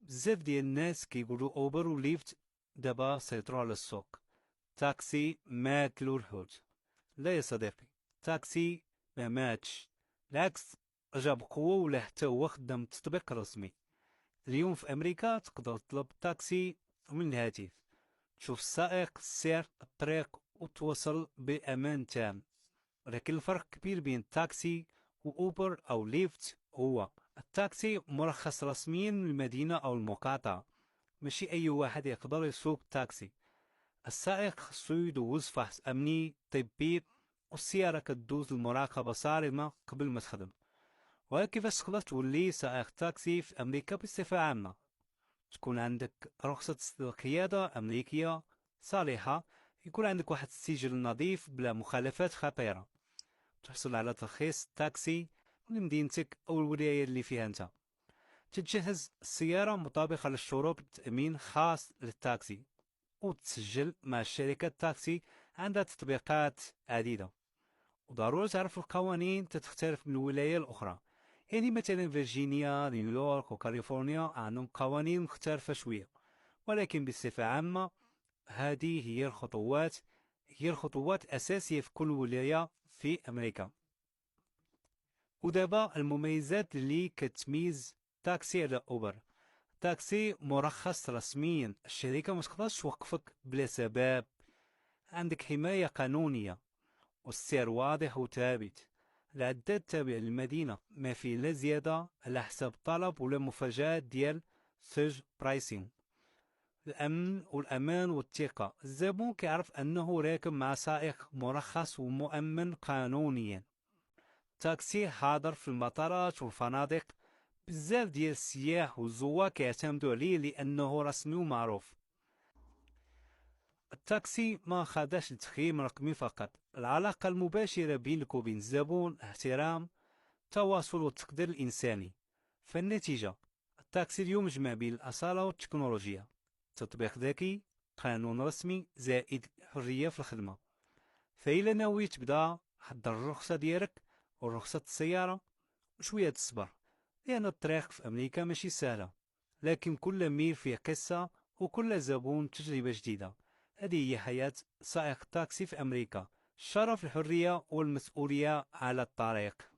بزاف ديال الناس كيقولوا اوبر وليفت دابا سيطروا على السوق. تاكسي ماكلو الحوت. لا يا صديقي، تاكسي ما ماتش، بالعكس رجع بقوة ولا حتى هو خدام تطبيق رسمي. اليوم في أمريكا تقدر تطلب تاكسي من الهاتف، تشوف السائق، السير، الطريق وتوصل بأمان تام. ولكن الفرق كبير بين التاكسي وأوبر أو ليفت. هو التاكسي مرخص رسميا من المدينة أو المقاطعة، ماشي أي واحد يقدر يسوق تاكسي. السائق خصو يدوز فحص أمني طبي، والسيارة كدوز المراقبة صارمة قبل ما تخدم. وكيفاش تقدر تولي سائق تاكسي في أمريكا بصفة عامة؟ تكون عندك رخصة القيادة أمريكية صالحة، يكون عندك واحد السجل نظيف بلا مخالفات خطيرة، تحصل على ترخيص تاكسي من مدينتك أو الولاية اللي فيها أنت، تتجهز السيارة مطابقة للشروط تأمين خاص للتاكسي، وتسجل مع شركة تاكسي عندها تطبيقات عديدة. وضروري تعرف القوانين تختلف من ولاية لأخرى، يعني مثلا فيرجينيا، نيويورك وكاليفورنيا عندهم قوانين مختلفة شوية. ولكن بصفة عامة هذه هي الخطوات أساسية في كل ولاية في أمريكا. ودابا المميزات اللي كتميز تاكسي على أوبر. تاكسي مرخص رسميا، الشركة ما تقدرش توقفك بلا سبب، عندك حماية قانونية، والسعر واضح وثابت. العداد تابع للمدينة، ما فيه لا زيادة على حساب الطلب ولا مفاجآت ديال سيرج برايسين. الأمن والأمان والثقة، الزبون كيعرف أنه راكب مع سائق مرخص ومؤمن قانونيا. تاكسي حاضر في المطارات والفنادق، بزاف ديال السياح والزوار كيعتمدوا عليه لأنه رسمي ومعروف. التاكسي ما خداش لتخييم رقمي فقط، العلاقة المباشرة بينك وبين الزبون، احترام، تواصل والتقدير الإنساني. فالنتيجة، التاكسي اليوم جمع بين الأصالة والتكنولوجيا، تطبيق ذكي، قانون رسمي، زائد حرية في الخدمة. فإلا ناوي تبدا، حضر الرخصة ديالك ورخصة السيارة وشوية تصبر، لأن الطريق في أمريكا ماشي سهلة، لكن كل ميل فيه قصة وكل زبون تجربة جديدة. هذه هي حياة سائق تاكسي في أمريكا، الشرف، الحرية والمسؤولية على الطريق.